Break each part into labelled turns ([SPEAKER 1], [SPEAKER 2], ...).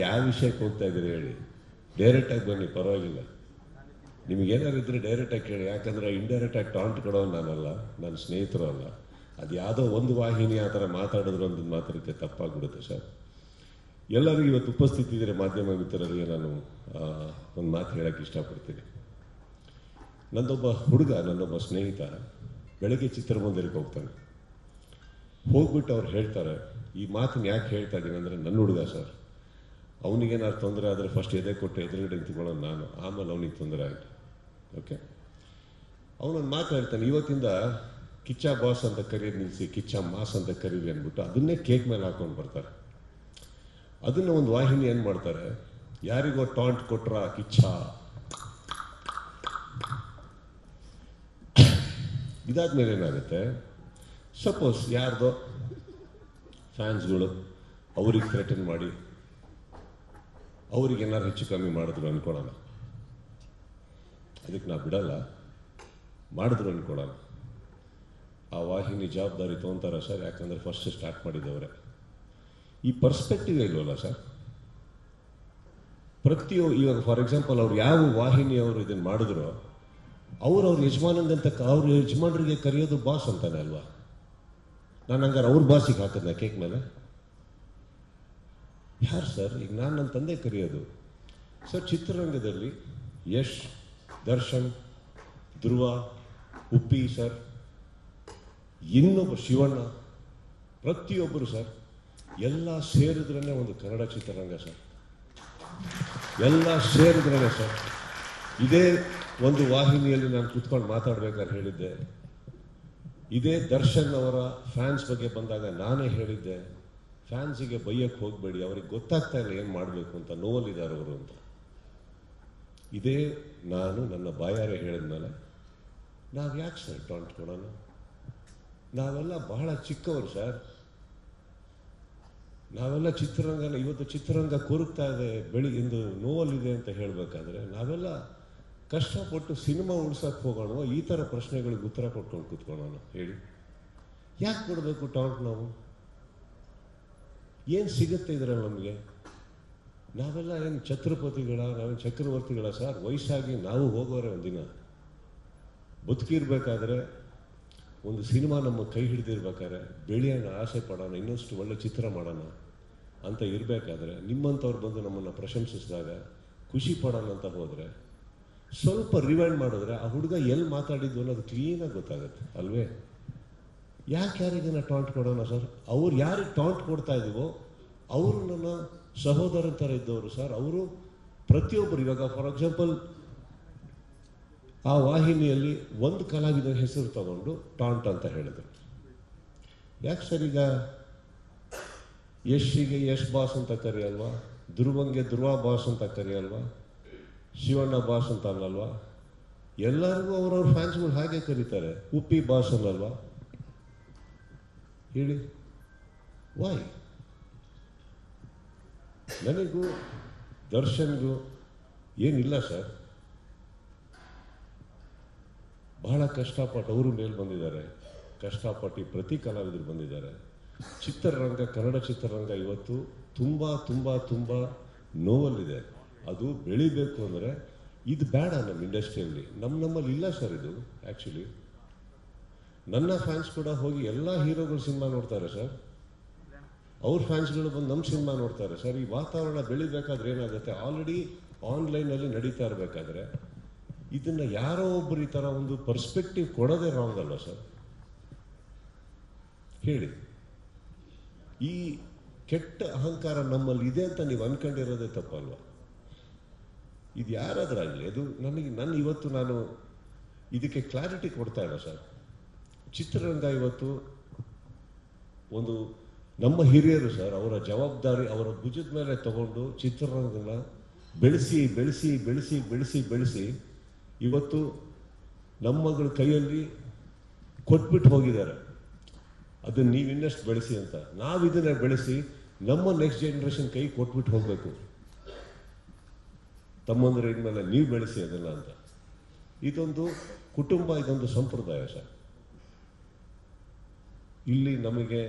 [SPEAKER 1] ಯಾವ ವಿಷಯಕ್ಕೆ ಹೋಗ್ತಾ ಇದ್ದೀರಿ ಹೇಳಿ, ಡೈರೆಕ್ಟಾಗಿ ಬನ್ನಿ, ಪರವಾಗಿಲ್ಲ. ನಿಮಗೇನಾದ್ರು ಇದ್ರೆ ಡೈರೆಕ್ಟಾಗಿ ಕೇಳಿ, ಯಾಕಂದರೆ ಇಂಡೈರೆಕ್ಟಾಗಿ ಟಾಂಟ್ ಕೊಡೋನು ನಾನಲ್ಲ, ನನ್ನ ಸ್ನೇಹಿತರು ಅಲ್ಲ. ಅದು ಯಾವುದೋ ಒಂದು ವಾಹಿನಿ ಆ ಥರ ಮಾತಾಡಿದ್ರು ಅಂತ ಮಾತ್ರಕ್ಕೆ ತಪ್ಪಾಗ್ಬಿಡುತ್ತೆ ಸರ್. ಎಲ್ಲರಿಗೂ ಇವತ್ತು ಉಪಸ್ಥಿತಿದ್ರೆ ಮಾಧ್ಯಮ ಮಿತ್ರರಿಗೆ ನಾನು ಒಂದು ಮಾತು ಹೇಳೋಕ್ಕೆ ಇಷ್ಟಪಡ್ತೀನಿ. ನನ್ನೊಬ್ಬ ಸ್ನೇಹಿತ ಬೆಳಗ್ಗೆ ಚಿತ್ರಮಂದಿರಕ್ಕೆ ಹೋಗ್ತಾನೆ. ಹೋಗ್ಬಿಟ್ಟು ಅವ್ರು ಹೇಳ್ತಾರೆ, ಈ ಮಾತನ್ನು ಯಾಕೆ ಹೇಳ್ತಾ ಇದ್ದೀನಿ ಅಂದರೆ, ನನ್ನ ಹುಡುಗ ಸರ್, ಅವನಿಗೇನಾದ್ರು ತೊಂದರೆ ಆದರೆ ಫಸ್ಟ್ ಎದೆ ಕೊಟ್ಟು ಎದುರುಗಡೆ ನಿಂತ್ಕೊಳ್ಳೋದು ನಾನು, ಆಮೇಲೆ ಅವನಿಗೆ ತೊಂದರೆ ಆಯಿತು. ಓಕೆ, ಅವನೊಂದು ಮಾತು ಹೇಳ್ತಾನೆ, ಇವತ್ತಿಂದ ಕಿಚ್ಚ ಬಾಸ್ ಅಂತ ಕರೀರಿ ನಿಲ್ಲಿಸಿ, ಕಿಚ್ಚ ಮಾಸ್ ಅಂತ ಕರೀರಿ ಅಂದ್ಬಿಟ್ಟು ಅದನ್ನೇ ಕೇಕ್ ಮೇಲೆ ಹಾಕೊಂಡು ಬರ್ತಾರೆ. ಅದನ್ನು ಒಂದು ವಾಹಿನಿ ಏನು ಮಾಡ್ತಾರೆ, ಯಾರಿಗೋ ಟಾಂಟ್ ಕೊಟ್ರ ಕಿಚ್ಚ, ಇದಾದ್ಮೇಲೆ ಏನಾಗುತ್ತೆ, ಸಪೋಸ್ ಯಾರ್ದೋ ಫ್ಯಾನ್ಸ್ಗಳು ಅವ್ರಿಗೆ ಥ್ರೆಟನ್ ಮಾಡಿ ಅವ್ರಿಗೇನಾದ್ರು ಹೆಚ್ಚು ಕಮ್ಮಿ ಮಾಡಿದ್ರು ಅಂದ್ಕೊಳ್ಳೋಣ, ಅದಕ್ಕೆ ನಾವು ಬಿಡಲ್ಲ, ಮಾಡಿದ್ರು ಅಂದ್ಕೊಳ್ಳೋಣ, ಆ ವಾಹಿನಿ ಜವಾಬ್ದಾರಿ ತೊಗೊತಾರೆ ಸರ್. ಯಾಕಂದರೆ ಫಸ್ಟ್ ಸ್ಟಾರ್ಟ್ ಮಾಡಿದ್ದವ್ರೆ. ಈ ಪರ್ಸ್ಪೆಕ್ಟಿವ್ ಇಲ್ವಲ್ಲ ಸರ್. ಇವಾಗ ಫಾರ್ ಎಕ್ಸಾಂಪಲ್ ಅವ್ರು ಯಾವ ವಾಹಿನಿಯವರು ಇದನ್ನು ಮಾಡಿದ್ರು, ಅವ್ರ ಯಜಮಾನಂದಂತ ಅವ್ರ ಯಜಮಾನರಿಗೆ ಕರೆಯೋದು ಬಾಸ್ ಅಂತಾನೆ ಅಲ್ವಾ. ನಾನು ಹಂಗಾರೆ ಅವ್ರ ಬಾಸಿಗೆ ಹಾಕಿದ್ನ ಕೇಕ್ ಮೇಲೆ? ಯಾರು ಸರ್? ಈಗ ನಾನು ನನ್ನ ತಂದೆ ಕರೆಯೋದು ಸರ್. ಚಿತ್ರರಂಗದಲ್ಲಿ ಯಶ್, ದರ್ಶನ್, ಧ್ರುವ, ಉಪ್ಪಿ ಸರ್, ಇನ್ನೊಬ್ಬ ಶಿವಣ್ಣ, ಪ್ರತಿಯೊಬ್ಬರು ಸರ್, ಎಲ್ಲ ಸೇರಿದ್ರೇ ಒಂದು ಕನ್ನಡ ಚಿತ್ರರಂಗ ಸರ್. ಎಲ್ಲ ಸೇರಿದ್ರೇ ಸರ್. ಇದೇ ಒಂದು ವಾಹಿನಿಯಲ್ಲಿ ನಾನು ಕೂತ್ಕೊಂಡು ಮಾತಾಡ್ಬೇಕಾದ್ರೆ ಹೇಳಿದ್ದೆ, ಇದೇ ದರ್ಶನ್ ಅವರ ಫ್ಯಾನ್ಸ್ ಬಗ್ಗೆ ಬಂದಾಗ ನಾನೇ ಹೇಳಿದ್ದೆ, ಫ್ಯಾನ್ಸಿಗೆ ಬೈಯಕ್ಕೆ ಹೋಗಬೇಡಿ, ಅವ್ರಿಗೆ ಗೊತ್ತಾಗ್ತಾ ಇಲ್ಲ ಏನು ಮಾಡಬೇಕು ಅಂತ, ನೋವಲ್ಲಿದ್ದಾರೆ ಅವರು ಅಂತ. ಇದೇ ನಾನು ನನ್ನ ಬಾಯಾರೆ ಹೇಳಿದ್ಮೇಲೆ ನಾವು ಯಾಕೆ ಸರ್ ಟಾಂಟ್ ಕೊಡೋಣ? ನಾವೆಲ್ಲ ಬಹಳ ಚಿಕ್ಕವರು ಸರ್. ನಾವೆಲ್ಲ ಚಿತ್ರರಂಗನ ಇವತ್ತು ಚಿತ್ರರಂಗ ಕೊರಗ್ತಾ ಇದೆ, ಇಂದು ನೋವಲ್ಲಿದೆ ಅಂತ ಹೇಳಬೇಕಾದ್ರೆ ನಾವೆಲ್ಲ ಕಷ್ಟಪಟ್ಟು ಸಿನಿಮಾ ಉಳ್ಸಕ್ಕೆ ಹೋಗೋಣ, ಈ ಥರ ಪ್ರಶ್ನೆಗಳಿಗೆ ಉತ್ತರ ಕೊಟ್ಕೊಂಡು ಕೂತ್ಕೊಳ್ಳೋಣ ಹೇಳಿ. ಯಾಕೆ ಕೊಡಬೇಕು ಟಾಂಟ್? ನಾವು ಏನು ಸಿಗುತ್ತೆ ಇದರಲ್ಲಿ ನಮಗೆ? ನಾವೆಲ್ಲ ಏನು ಛತ್ರಪತಿಗಳ, ನಾವೇನು ಚಕ್ರವರ್ತಿಗಳ ಸರ್? ವಯಸ್ಸಾಗಿ ನಾವು ಹೋಗೋರೆ ಒಂದಿನ. ಬದುಕಿರ್ಬೇಕಾದ್ರೆ ಒಂದು ಸಿನಿಮಾ ನಮ್ಮ ಕೈ ಹಿಡಿದಿರ್ಬೇಕಾದ್ರೆ ಬೆಳೆಯೋಣ, ಆಸೆ ಪಡೋಣ, ಇನ್ನಷ್ಟು ಒಳ್ಳೆ ಚಿತ್ರ ಮಾಡೋಣ ಅಂತ ಇರಬೇಕಾದ್ರೆ ನಿಮ್ಮಂಥವ್ರು ಬಂದು ನಮ್ಮನ್ನು ಪ್ರಶಂಸಿಸಿದಾಗ ಖುಷಿ ಪಡೋಣ ಅಂತ ಹೋದರೆ, ಸ್ವಲ್ಪ ರಿವೈಂಡ್ ಮಾಡಿದ್ರೆ ಆ ಹುಡುಗ ಎಲ್ಲಿ ಮಾತಾಡಿದ್ದು ಅನ್ನೋದು ಕ್ಲೀನಾಗಿ ಗೊತ್ತಾಗುತ್ತೆ ಅಲ್ವೇ? ಯಾರಿಗನ್ನ ಟಾಂಟ್ ಕೊಡೋಣ ಸರ್? ಅವ್ರು ಯಾರಿಗೆ ಟಾಂಟ್ ಕೊಡ್ತಾ ಇದೀವೋ ಅವರು ನನ್ನ ಸಹೋದರ ಥರ ಇದ್ದವರು ಸರ್. ಅವರು ಪ್ರತಿಯೊಬ್ಬರು, ಇವಾಗ ಫಾರ್ ಎಕ್ಸಾಂಪಲ್ ಆ ವಾಹಿನಿಯಲ್ಲಿ ಒಂದು ಕಲಾವಿದರ ಹೆಸರು ತಗೊಂಡು ಟಾಂಟ್ ಅಂತ ಹೇಳಿದ್ರು. ಯಾಕೆ ಸರ್? ಈಗ ಯಶ್ಗೆ ಯಶ್ ಬಾಸ್ ಅಂತ ಕರೆಯಲ್ವಾ? ಧ್ರುವಂಗೆ ಧ್ರುವ ಬಾಸ್ ಅಂತ ಕರೆಯಲ್ವಾ? ಶಿವಣ್ಣ ಬಾಸ್ ಅಂತ ಅನ್ನಲ್ವಾ? ಎಲ್ಲರಿಗೂ ಅವ್ರವ್ರ ಫ್ಯಾನ್ಸ್ಗಳು ಹಾಗೆ ಕರೀತಾರೆ. ಉಪ್ಪಿ ಬಾಸ್ ಅನ್ನಲ್ವಾ? ಹೇಳಿ, ವಾಯ್? ನನಗೂ ದರ್ಶನ್ಗೂ ಏನಿಲ್ಲ ಸರ್. ಬಹಳ ಕಷ್ಟಪಟ್ಟು ಅವರು ಮೇಲೆ ಬಂದಿದ್ದಾರೆ, ಕಷ್ಟಪಟ್ಟು ಪ್ರತಿ ಕಲಾವಿದರು ಬಂದಿದ್ದಾರೆ. ಚಿತ್ರರಂಗ, ಕನ್ನಡ ಚಿತ್ರರಂಗ ಇವತ್ತು ತುಂಬ ತುಂಬ ತುಂಬ ನೋವಲ್ಲಿದೆ. ಅದು ಬೆಳಿಬೇಕು ಅಂದರೆ ಇದು ಬೇಡ ನಮ್ಮ ಇಂಡಸ್ಟ್ರಿಯಲ್ಲಿ. ನಮ್ಮಲ್ಲಿ ಇಲ್ಲ ಸರ್ ಇದು. ಆ್ಯಕ್ಚುಲಿ ನನ್ನ ಫ್ಯಾನ್ಸ್ ಕೂಡ ಹೋಗಿ ಎಲ್ಲ ಹೀರೋಗಳು ಸಿನಿಮಾ ನೋಡ್ತಾರೆ ಸರ್. ಅವ್ರ ಫ್ಯಾನ್ಸ್ಗಳು ಬಂದು ನಮ್ಮ ಸಿನಿಮಾ ನೋಡ್ತಾರೆ ಸರ್. ಈ ವಾತಾವರಣ ಬೆಳಿಬೇಕಾದ್ರೆ ಏನಾಗುತ್ತೆ, ಆಲ್ರೆಡಿ ಆನ್ಲೈನಲ್ಲಿ ನಡೀತಾ ಇರಬೇಕಾದ್ರೆ ಇದನ್ನು ಯಾರೋ ಒಬ್ಬರು ಈ ಥರ ಒಂದು ಪರ್ಸ್ಪೆಕ್ಟಿವ್ ಕೊಡೋದೇ ರಾಂಗ್ ಅಲ್ವ ಸರ್? ಹೇಳಿ. ಈ ಕೆಟ್ಟ ಅಹಂಕಾರ ನಮ್ಮಲ್ಲಿ ಇದೆ ಅಂತ ನೀವು ಅನ್ಕೊಂಡಿರೋದೇ ತಪ್ಪಲ್ವ? ಇದು ಯಾರಾದ್ರಾಗಲಿ, ಅದು ಇವತ್ತು ನಾನು ಇದಕ್ಕೆ ಕ್ಲಾರಿಟಿ ಕೊಡ್ತಾ ಇಲ್ಲ ಸರ್. ಚಿತ್ರರಂಗ ಇವತ್ತು ಒಂದು ನಮ್ಮ ಹಿರಿಯರು ಸರ್, ಅವರ ಜವಾಬ್ದಾರಿ ಅವರ ಭುಜದ ಮೇಲೆ ತಗೊಂಡು ಚಿತ್ರರಂಗನ ಬೆಳೆಸಿ ಬೆಳೆಸಿ ಬೆಳೆಸಿ ಬೆಳೆಸಿ ಬೆಳೆಸಿ ಇವತ್ತು ನಮ್ಮಗಳ ಕೈಯಲ್ಲಿ ಕೊಟ್ಬಿಟ್ಟು ಹೋಗಿದ್ದಾರೆ. ಅದನ್ನು ನೀವು ಇನ್ನಷ್ಟು ಬೆಳೆಸಿ ಅಂತ. ನಾವು ಇದನ್ನ ಬೆಳೆಸಿ ನಮ್ಮ ನೆಕ್ಸ್ಟ್ ಜನರೇಷನ್ ಕೈ ಕೊಟ್ಬಿಟ್ಟು ಹೋಗಬೇಕು. ತಮ್ಮಂದ್ರೆ ಇನ್ಮೇಲೆ ನೀವು ಬೆಳೆಸಿ ಅದನ್ನ ಅಂತ. ಇದೊಂದು ಕುಟುಂಬ, ಇದೊಂದು ಸಂಪ್ರದಾಯ ಸರ್. ಇಲ್ಲಿ ನಮಗೆ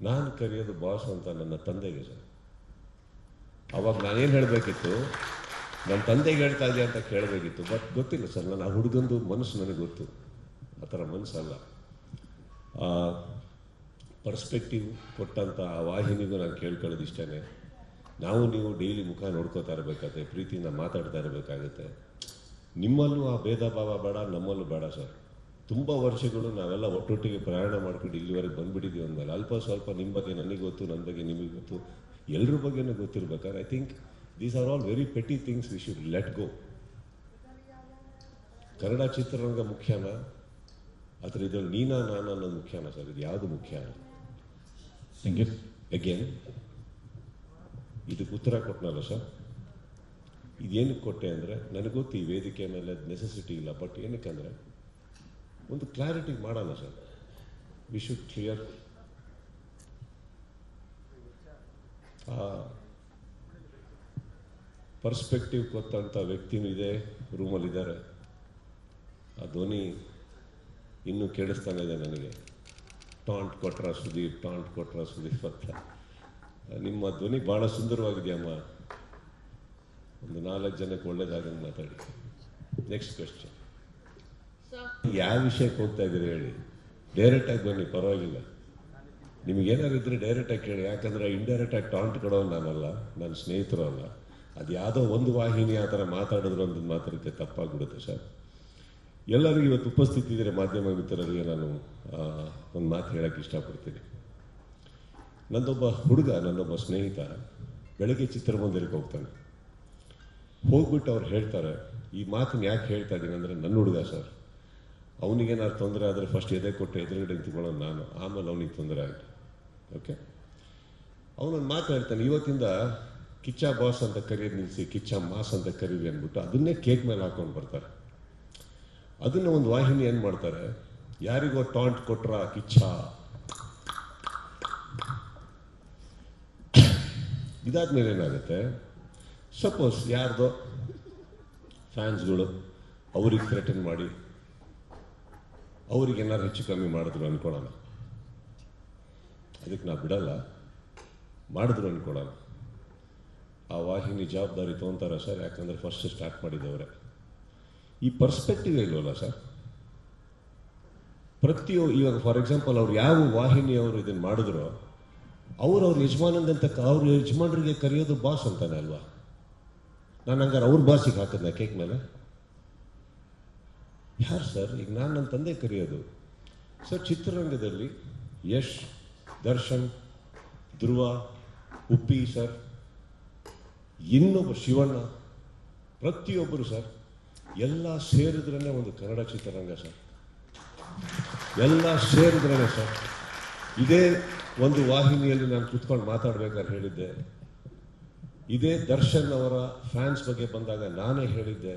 [SPEAKER 1] ನಾನು ಕರೆಯೋದು ಬಾಸ್ ಅಂತ ನನ್ನ ತಂದೆಗೆ ಸರ್. ಅವಾಗ ನಾನೇನು ಹೇಳಬೇಕಿತ್ತು, ನನ್ನ ತಂದೆಗೆ ಹೇಳ್ತಾ ಇದೆಯಾ ಅಂತ ಕೇಳಬೇಕಿತ್ತು. ಬಟ್ ಗೊತ್ತಿಲ್ಲ ಸರ್, ನಾನು ಆ ಹುಡುಗಂದು ಮನಸ್ಸು ನನಗೆ ಗೊತ್ತು, ಆ ಥರ ಮನಸ್ಸಲ್ಲ. ಪರ್ಸ್ಪೆಕ್ಟಿವ್ ಕೊಟ್ಟಂಥ ಆ ವಾಹಿನಿಗೂ ನಾನು ಕೇಳ್ಕೊಳ್ಳೋದು ಇಷ್ಟೇ. ನಾವು ನೀವು ಡೈಲಿ ಮುಖ ನೋಡ್ಕೋತಾ ಇರಬೇಕಾಗುತ್ತೆ, ಪ್ರೀತಿಯಿಂದ ಮಾತಾಡ್ತಾ ಇರಬೇಕಾಗುತ್ತೆ. ನಿಮ್ಮಲ್ಲೂ ಆ ಭೇದ ಭಾವ ಬೇಡ, ನಮ್ಮಲ್ಲೂ ಬೇಡ ಸರ್. ತುಂಬ ವರ್ಷಗಳು ನಾವೆಲ್ಲ ಒಟ್ಟೊಟ್ಟಿಗೆ ಪ್ರಯಾಣ ಮಾಡ್ಕೊಂಡು ಇಲ್ಲಿವರೆಗೆ ಬಂದುಬಿಟ್ಟಿದ್ದೀವಿ ಅಂದಮೇಲೆ ಅಲ್ಪ ಸ್ವಲ್ಪ ನಿಮ್ಮ ಬಗ್ಗೆ ನನಗೆ ಗೊತ್ತು, ನನ್ನ ಬಗ್ಗೆ ನಿಮಗೆ ಗೊತ್ತು, ಎಲ್ಲರ ಬಗ್ಗೆನೂ ಗೊತ್ತಿರ್ಬೇಕಾದ್ರೆ I think these are all very petty things we should let go. Kannada ಚಿತ್ರರಂಗ ಮುಖ್ಯನಾ ಅಥವಾ ಇದ್ರಲ್ಲಿ ನೀನಾ ನಾನು ಅನ್ನೋದು ಮುಖ್ಯನಾ ಸರ್? ಇದು ಯಾವುದು ಮುಖ್ಯ? ಅಗೇನ್ ಇದಕ್ಕೆ ಉತ್ತರ ಕೊಟ್ಟನಲ್ಲ ಸರ್. ಇದೇನಕ್ಕೆ ಕೊಟ್ಟೆ ಅಂದರೆ, ನನಗೆ ಗೊತ್ತು ಈ ವೇದಿಕೆ ಮೇಲೆ ನೆಸೆಸಿಟಿ ಇಲ್ಲ, ಬಟ್ ಏನಕ್ಕೆ ಅಂದರೆ ಒಂದು ಕ್ಲಾರಿಟಿ ಮಾಡೋಣ sir. We should clear. Perspective ಕೊಟ್ಟಂಥ ವ್ಯಕ್ತಿನೂ ಇದೆ, ರೂಮಲ್ಲಿದ್ದಾರೆ. ಆ ಧ್ವನಿ ಇನ್ನೂ ಕೇಳಿಸ್ತಾನೆ ಇದೆ ನನಗೆ. ಟಾಂಟ್ ಕೊಟ್ರ ಸುದೀಪ್, ಟಾಂಟ್ ಕೊಟ್ರ ಸುದೀಪ್ ಅಂತ. ನಿಮ್ಮ ಧ್ವನಿ ಭಾಳ ಸುಂದರವಾಗಿದೆಯಮ್ಮ. ಒಂದು 4 ಜನಕ್ಕೆ ಒಳ್ಳೇದಾಗಂಗೆ ಮಾತಾಡಿ. Next question. ಯಾವ ವಿಷಯಕ್ಕೆ ಹೋಗ್ತಾ ಇದ್ದೀರಿ ಹೇಳಿ? ಡೈರೆಕ್ಟಾಗಿ ಬನ್ನಿ, ಪರವಾಗಿಲ್ಲ. ನಿಮಗೇನಾದ್ರು ಇದ್ರೆ ಡೈರೆಕ್ಟಾಗಿ ಕೇಳಿ. ಯಾಕಂದರೆ ಇಂಡೈರೆಕ್ಟಾಗಿ ಟಾಂಟ್ ಕೊಡೋನು ನಾನಲ್ಲ, ನನ್ನ ಸ್ನೇಹಿತರು ಅಲ್ಲ. ಅದು ಯಾವುದೋ ಒಂದು ವಾಹಿನಿ ಆ ಥರ ಮಾತಾಡಿದ್ರು ಅಂತ ಮಾತಾಡೋಕ್ಕೆ ತಪ್ಪಾಗ್ಬಿಡುತ್ತೆ ಸರ್. ಎಲ್ಲರಿಗೂ ಇವತ್ತು ಉಪಸ್ಥಿತಿದ್ರೆ ಮಾಧ್ಯಮ ಮಿತ್ರರಿಗೆ ನಾನು ಒಂದು ಮಾತು ಹೇಳೋಕ್ಕೆ ಇಷ್ಟಪಡ್ತೀನಿ. ನನ್ನೊಬ್ಬ ಹುಡುಗ, ನನ್ನೊಬ್ಬ ಸ್ನೇಹಿತ ಬೆಳಗ್ಗೆ ಚಿತ್ರಮಂದಿರಕ್ಕೆ ಹೋಗ್ತಾನೆ. ಹೋಗ್ಬಿಟ್ಟು ಅವ್ರು ಹೇಳ್ತಾರೆ, ಈ ಮಾತನ್ನು ಯಾಕೆ ಹೇಳ್ತಾ ಇದ್ದೀನಿ ಅಂದರೆ, ನನ್ನ ಹುಡುಗ ಸರ್, ಅವನಿಗೇನಾದ್ರು ತೊಂದರೆ ಆದರೆ ಫಸ್ಟ್ ಎದೆ ಕೊಟ್ಟು ಎದುರುಗಡೆ ನಿಂತ್ಕೊಳ್ಳೋದು ನಾನು, ಆಮೇಲೆ ಅವನಿಗೆ ತೊಂದರೆ ಆಗಿದೆ. ಓಕೆ, ಅವನೊಂದು ಮಾತು ಹೇಳ್ತಾನೆ, ಇವತ್ತಿಂದ ಕಿಚ್ಚ ಬಾಸ್ ಅಂತ ಕರೀರಿ ನಿಲ್ಲಿಸಿ, ಕಿಚ್ಚ ಮಾಸ್ ಅಂತ ಕರೀರಿ ಅಂದ್ಬಿಟ್ಟು ಅದನ್ನೇ ಕೇಕ್ ಮೇಲೆ ಹಾಕೊಂಡು ಬರ್ತಾರೆ. ಅದನ್ನು ಒಂದು ವಾಹಿನಿ ಏನು ಮಾಡ್ತಾರೆ, ಯಾರಿಗೋ ಟಾಂಟ್ ಕೊಟ್ರ ಕಿಚ್ಚ, ಇದಾದ್ಮೇಲೆ ಏನಾಗುತ್ತೆ, ಸಪೋಸ್ ಯಾರ್ದೋ ಫ್ಯಾನ್ಸ್ಗಳು ಅವ್ರಿಗೆ ಥ್ರೆಟನ್ ಮಾಡಿ ಅವ್ರಿಗೇನಾದ್ರು ಹೆಚ್ಚು ಕಮ್ಮಿ ಮಾಡಿದ್ರು ಅಂದ್ಕೊಳ್ಳೋಣ. ಅದಕ್ಕೆ ನಾವು ಬಿಡಲ್ಲ, ಮಾಡಿದ್ರು ಅಂದ್ಕೊಳ್ಳೋಣ. ಆ ವಾಹಿನಿ ಜವಾಬ್ದಾರಿ ತೊಗೊತಾರೆ ಸರ್. ಯಾಕಂದರೆ ಫಸ್ಟ್ ಸ್ಟಾರ್ಟ್ ಮಾಡಿದವರೇ. ಈ ಪರ್ಸ್ಪೆಕ್ಟಿವ್ ಇಲ್ವಲ್ಲ ಸರ್. ಇವಾಗ ಫಾರ್ ಎಕ್ಸಾಂಪಲ್ ಅವ್ರು ಯಾವ ವಾಹಿನಿಯವರು ಇದನ್ನು ಮಾಡಿದ್ರು, ಅವ್ರ ಯಜಮಾನಂದಂತ ಅವ್ರ ಯಜಮಾನರಿಗೆ ಕರೆಯೋದು ಬಾಸ್ ಅಂತಾನೆ ಅಲ್ವಾ? ನಾನು ಹಂಗಾರೆ ಅವ್ರ ಬಾಸಿಗೆ ಹಾಕಿದ್ನ ಕೇಕ್ ಮೇಲೆ? ಯಾರು ಸರ್? ಈಗ ನಾನು ನನ್ನ ತಂದೆ ಕರೆಯೋದು ಸರ್. ಚಿತ್ರರಂಗದಲ್ಲಿ ಯಶ್, ದರ್ಶನ್, ಧ್ರುವ, ಉಪ್ಪಿ ಸರ್, ಇನ್ನೊಬ್ಬ ಶಿವಣ್ಣ, ಪ್ರತಿಯೊಬ್ಬರು ಸರ್, ಎಲ್ಲ ಸೇರಿದ್ರೇ ಒಂದು ಕನ್ನಡ ಚಿತ್ರರಂಗ ಸರ್. ಎಲ್ಲ ಸೇರಿದ್ರೇ ಸರ್. ಇದೇ ಒಂದು ವಾಹಿನಿಯಲ್ಲಿ ನಾನು ಕುತ್ಕೊಂಡು ಮಾತಾಡ್ಬೇಕಾದ್ರೆ ಹೇಳಿದ್ದೆ. ಇದೇ ದರ್ಶನ್ ಅವರ ಫ್ಯಾನ್ಸ್ ಬಗ್ಗೆ ಬಂದಾಗ ನಾನೇ ಹೇಳಿದ್ದೆ,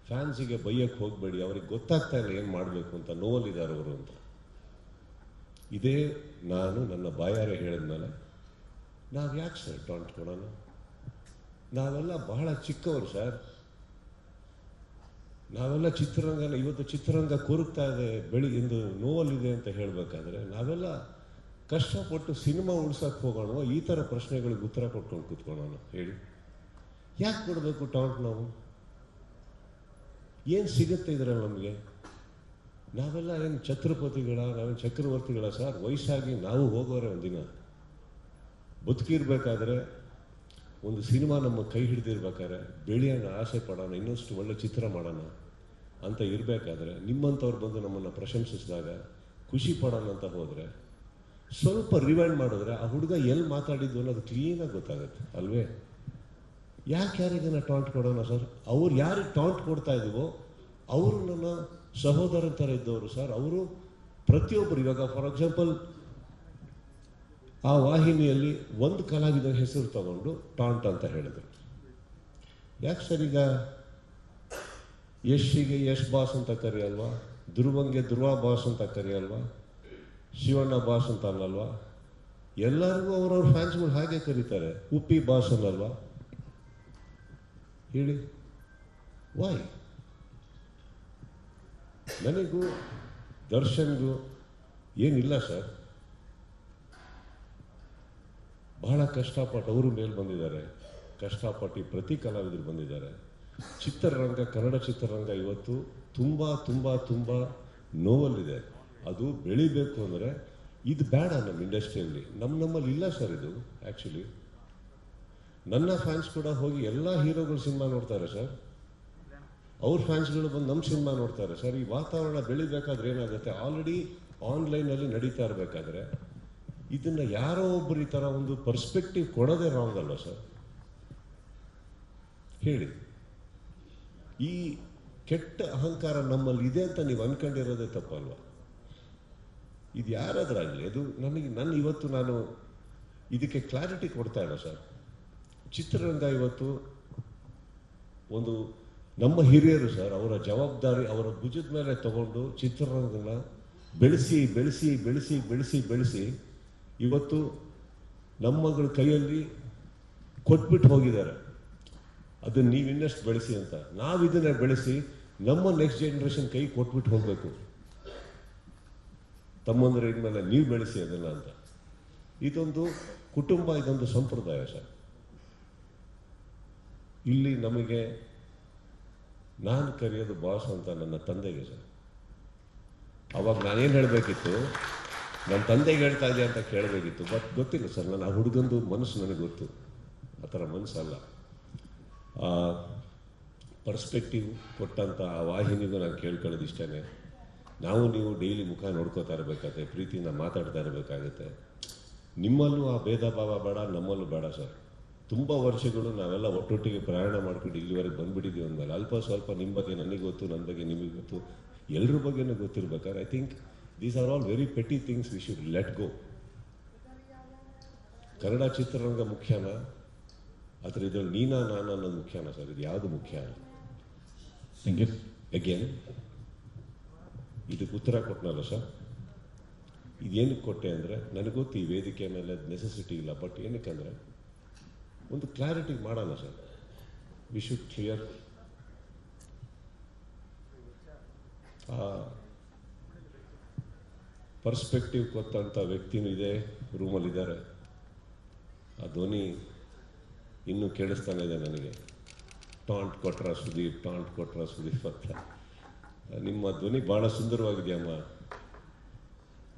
[SPEAKER 1] ಫ್ಯಾನ್ಸಿಗೆ ಬೈಯಕ್ಕೆ ಹೋಗಬೇಡಿ, ಅವ್ರಿಗೆ ಗೊತ್ತಾಗ್ತಾ ಇಲ್ಲ ಏನು ಮಾಡಬೇಕು ಅಂತ, ನೋವಲ್ಲಿದ್ದಾರೆ ಅವರು ಅಂತ. ಇದೇ ನಾನು ನನ್ನ ಬಾಯಾರೆ ಹೇಳಿದ್ಮೇಲೆ ನಾವು ಯಾಕೆ ಸರ್ ಟಾಂಟ್ ಕೊಡೋಣ? ನಾವೆಲ್ಲ ಬಹಳ ಚಿಕ್ಕವರು ಸರ್. ನಾವೆಲ್ಲ ಚಿತ್ರರಂಗನ ಇವತ್ತು ಚಿತ್ರರಂಗ ಕೊರಗ್ತಾ ಇದೆ, ಇಂದು ನೋವಲ್ಲಿದೆ ಅಂತ ಹೇಳಬೇಕಾದ್ರೆ ನಾವೆಲ್ಲ ಕಷ್ಟಪಟ್ಟು ಸಿನಿಮಾ ಉಳ್ಸಕ್ಕೆ ಹೋಗೋಣ. ಈ ಥರ ಪ್ರಶ್ನೆಗಳಿಗೆ ಉತ್ತರ ಕೊಟ್ಕೊಂಡು ಕೂತ್ಕೊಳ್ಳೋಣ ಹೇಳಿ. ಯಾಕೆ ಕೊಡಬೇಕು ಟಾಂಟ್? ನಾವು ಏನು ಸಿಗುತ್ತೆ ಇದರಲ್ಲಿ ನಮಗೆ? ನಾವೆಲ್ಲ ಏನು ಛತ್ರಪತಿಗಳ, ನಾವೇನು ಚಕ್ರವರ್ತಿಗಳ ಸರ್? ವಯಸ್ಸಾಗಿ ನಾವು ಹೋಗೋರೆ ಒಂದಿನ. ಬದುಕಿರ್ಬೇಕಾದ್ರೆ ಒಂದು ಸಿನಿಮಾ ನಮ್ಮ ಕೈ ಹಿಡಿದಿರ್ಬೇಕಾದ್ರೆ ಬೆಳೆಯೋಣ, ಆಸೆ ಪಡೋಣ, ಇನ್ನಷ್ಟು ಒಳ್ಳೆ ಚಿತ್ರ ಮಾಡೋಣ ಅಂತ ಇರಬೇಕಾದ್ರೆ ನಿಮ್ಮಂಥವ್ರು ಬಂದು ನಮ್ಮನ್ನು ಪ್ರಶಂಸಿಸಿದಾಗ ಖುಷಿ ಪಡೋಣ ಅಂತ ಹೋದರೆ, ಸ್ವಲ್ಪ ರಿವೈಂಡ್ ಮಾಡಿದ್ರೆ ಆ ಹುಡುಗ ಎಲ್ಲಿ ಮಾತಾಡಿದ್ದು ಅನ್ನೋದು ಕ್ಲೀನಾಗಿ ಗೊತ್ತಾಗುತ್ತೆ ಅಲ್ವೇ? ಯಾಕೆ ಯಾರಿಗನ್ನ ಟಾಂಟ್ ಕೊಡೋಣ ಸರ್? ಅವ್ರು ಯಾರಿಗೆ ಟಾಂಟ್ ಕೊಡ್ತಾ ಇದ್ದೀವೋ ಅವರು ನನ್ನ ಸಹೋದರ ಥರ ಇದ್ದವರು ಸರ್. ಅವರು ಪ್ರತಿಯೊಬ್ಬರು, ಇವಾಗ ಫಾರ್ ಎಕ್ಸಾಂಪಲ್ ಆ ವಾಹಿನಿಯಲ್ಲಿ ಒಂದು ಕಲಾವಿದರ ಹೆಸರು ತಗೊಂಡು ಟಾಂಟ್ ಅಂತ ಹೇಳಿದ್ರು. ಯಾಕೆ ಸರ್? ಈಗ ಯಶ್ಗೆ ಯಶ್ ಬಾಸ್ ಅಂತ ಕರೆಯಲ್ವಾ? ಧ್ರುವಂಗೆ ಧ್ರುವ ಬಾಸ್ ಅಂತ ಕರೆಯಲ್ವಾ? ಶಿವಣ್ಣ ಬಾಸ್ ಅಂತ ಅನ್ನಲ್ವಾ? ಎಲ್ಲರಿಗೂ ಅವ್ರವ್ರ ಫ್ಯಾನ್ಸ್ಗಳು ಹಾಗೆ ಕರೀತಾರೆ. ಉಪ್ಪಿ ಬಾಸ್ ಅನ್ನಲ್ವಾ? ಹೇಳಿ, ವಾಯ್? ನನಗೂ ದರ್ಶನ್ಗೂ ಏನಿಲ್ಲ ಸರ್. ಬಹಳ ಕಷ್ಟಪಟ್ಟು ಅವರು ಮೇಲೆ ಬಂದಿದ್ದಾರೆ. ಕಷ್ಟಪಟ್ಟು ಪ್ರತಿ ಕಲಾವಿದರು ಬಂದಿದ್ದಾರೆ. ಚಿತ್ರರಂಗ, ಕನ್ನಡ ಚಿತ್ರರಂಗ ಇವತ್ತು ತುಂಬ ತುಂಬ ತುಂಬ ನೋವಲ್ಲಿದೆ. ಅದು ಬೆಳಿಬೇಕು ಅಂದರೆ ಇದು ಬೇಡ. ನಮ್ಮ ಇಂಡಸ್ಟ್ರಿಯಲ್ಲಿ ನಮ್ಮಲ್ಲಿ ಇಲ್ಲ ಸರ್ ಇದು. ಆ್ಯಕ್ಚುಲಿ ನನ್ನ ಫ್ಯಾನ್ಸ್ ಕೂಡ ಹೋಗಿ ಎಲ್ಲ ಹೀರೋಗಳು ಸಿನಿಮಾ ನೋಡ್ತಾರೆ ಸರ್. ಅವ್ರ ಫ್ಯಾನ್ಸ್ಗಳು ಬಂದು ನಮ್ಮ ಸಿನಿಮಾ ನೋಡ್ತಾರೆ ಸರ್. ಈ ವಾತಾವರಣ ಬೆಳಿಬೇಕಾದ್ರೆ ಏನಾಗುತ್ತೆ, ಆಲ್ರೆಡಿ ಆನ್ಲೈನಲ್ಲಿ ನಡೀತಾ ಇರಬೇಕಾದ್ರೆ ಇದನ್ನು ಯಾರೋ ಒಬ್ಬರು ಈ ಥರ ಒಂದು ಪರ್ಸ್ಪೆಕ್ಟಿವ್ ಕೊಡೋದೇ ರಾಂಗ್ ಅಲ್ವ ಸರ್? ಹೇಳಿ. ಈ ಕೆಟ್ಟ ಅಹಂಕಾರ ನಮ್ಮಲ್ಲಿ ಇದೆ ಅಂತ ನೀವು ಅನ್ಕೊಂಡಿರೋದೇ ತಪ್ಪಲ್ವ? ಇದು ಯಾರಾದ್ರಾಗಲಿ, ಅದು ಇವತ್ತು ನಾನು ಇದಕ್ಕೆ ಕ್ಲಾರಿಟಿ ಕೊಡ್ತಾ ಇಲ್ಲ ಸರ್. ಚಿತ್ರರಂಗ ಇವತ್ತು ಒಂದು ನಮ್ಮ ಹಿರಿಯರು ಸರ್, ಅವರ ಜವಾಬ್ದಾರಿ ಅವರ ಭುಜದ ಮೇಲೆ ತಗೊಂಡು ಚಿತ್ರರಂಗನ ಬೆಳೆಸಿ ಬೆಳೆಸಿ ಬೆಳೆಸಿ ಬೆಳೆಸಿ ಬೆಳೆಸಿ ಇವತ್ತು ನಮ್ಮಗಳ ಕೈಯಲ್ಲಿ ಕೊಟ್ಬಿಟ್ಟು ಹೋಗಿದ್ದಾರೆ. ಅದನ್ನು ನೀವು ಇನ್ನಷ್ಟು ಬೆಳೆಸಿ ಅಂತ. ನಾವು ಇದನ್ನ ಬೆಳೆಸಿ ನಮ್ಮ ನೆಕ್ಸ್ಟ್ ಜನರೇಷನ್ ಕೈ ಕೊಟ್ಬಿಟ್ಟು ಹೋಗಬೇಕು. ತಮ್ಮಂದ್ರೆ ಇನ್ಮೇಲೆ ನೀವು ಬೆಳೆಸಿ ಅದನ್ನ ಅಂತ. ಇದೊಂದು ಕುಟುಂಬ, ಇದೊಂದು ಸಂಪ್ರದಾಯ ಸರ್. ಇಲ್ಲಿ ನಮಗೆ ನಾನು ಕರೆಯೋದು ಬಾಸ್ ಅಂತ ನನ್ನ ತಂದೆಗೆ ಸರ್. ಅವಾಗ ನಾನೇನು ಹೇಳಬೇಕಿತ್ತು, ನನ್ನ ತಂದೆಗೆ ಹೇಳ್ತಾ ಇದೆಯಾ ಅಂತ ಕೇಳಬೇಕಿತ್ತು. ಬಟ್ ಗೊತ್ತಿಲ್ಲ ಸರ್, ನಾನು ಆ ಹುಡುಗಂದು ಮನಸ್ಸು ನನಗೆ ಗೊತ್ತು. ಆ ಥರ ಮನಸ್ಸಲ್ಲ. ಆ ಪರ್ಸ್ಪೆಕ್ಟಿವ್ ಕೊಟ್ಟಂಥ ಆ ವಾಹಿನಿಗೂ ನಾನು ಕೇಳ್ಕೊಳ್ಳೋದು ಇಷ್ಟೇ. ನಾವು ನೀವು ಡೈಲಿ ಮುಖ ನೋಡ್ಕೋತಾ ಇರಬೇಕಾಗುತ್ತೆ, ಪ್ರೀತಿಯಿಂದ ಮಾತಾಡ್ತಾ ಇರಬೇಕಾಗುತ್ತೆ. ನಿಮ್ಮಲ್ಲೂ ಆ ಭೇದ ಭಾವ ಬೇಡ, ನಮ್ಮಲ್ಲೂ ಬೇಡ ಸರ್. ತುಂಬ ವರ್ಷಗಳು ನಾವೆಲ್ಲ ಒಟ್ಟೊಟ್ಟಿಗೆ ಪ್ರಯಾಣ ಮಾಡ್ಕೊಂಡು ಇಲ್ಲಿವರೆಗೆ ಬಂದ್ಬಿಟ್ಟಿದ್ದೀವಿ ಅಂದಮೇಲೆ ಅಲ್ಪ ಸ್ವಲ್ಪ ನಿಮ್ಮ ಬಗ್ಗೆ ನನಗೆ ಗೊತ್ತು, ನನ್ನ ಬಗ್ಗೆ ನಿಮಗೆ ಗೊತ್ತು, ಎಲ್ಲರ ಬಗ್ಗೆನೂ ಗೊತ್ತಿರ್ಬೇಕಾದ್ರೆ I think these are all very petty things we should let go. Kannada ಚಿತ್ರರಂಗ ಮುಖ್ಯನಾ ಅಥವಾ ಇದ್ರಲ್ಲಿ ನೀನಾ ನಾನು ಅನ್ನೋದು ಮುಖ್ಯನಾ ಸರ್? ಇದು ಯಾವುದು ಮುಖ್ಯ ಅಲ್ಲ. ಅಗೇನ್ ಇದಕ್ಕೆ ಉತ್ತರ ಕೊಟ್ಟನಲ್ಲ ಸರ್. ಇದೇನಕ್ಕೆ ಕೊಟ್ಟೆ ಅಂದರೆ ನನಗೆ ಗೊತ್ತು ಈ ವೇದಿಕೆ ಮೇಲೆ ನೆಸೆಸಿಟಿ ಇಲ್ಲ. ಬಟ್ ಏನಕ್ಕೆ ಅಂದರೆ ಒಂದು ಕ್ಲಾರಿಟಿ ಮಾಡೋಣ sir. We should clear. Perspective ಕೊಟ್ಟಂಥ ವ್ಯಕ್ತಿನೂ ಇದೆ, ರೂಮಲ್ಲಿದ್ದಾರೆ. ಆ ಧ್ವನಿ ಇನ್ನೂ ಕೇಳಿಸ್ತಾನೆ ಇದೆ ನನಗೆ. ಟಾಂಟ್ ಕೊಟ್ರ ಸುದೀಪ್, ಟಾಂಟ್ ಕೊಟ್ರ ಸುದೀಪ್ ಅಂತ. ನಿಮ್ಮ ಧ್ವನಿ ಭಾಳ ಸುಂದರವಾಗಿದೆಯಮ್ಮ.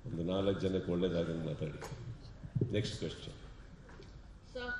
[SPEAKER 1] ಒಂದು 4 ಜನಕ್ಕೆ ಒಳ್ಳೇದಾಗಂಗೆ ಮಾತಾಡಿ. Next question.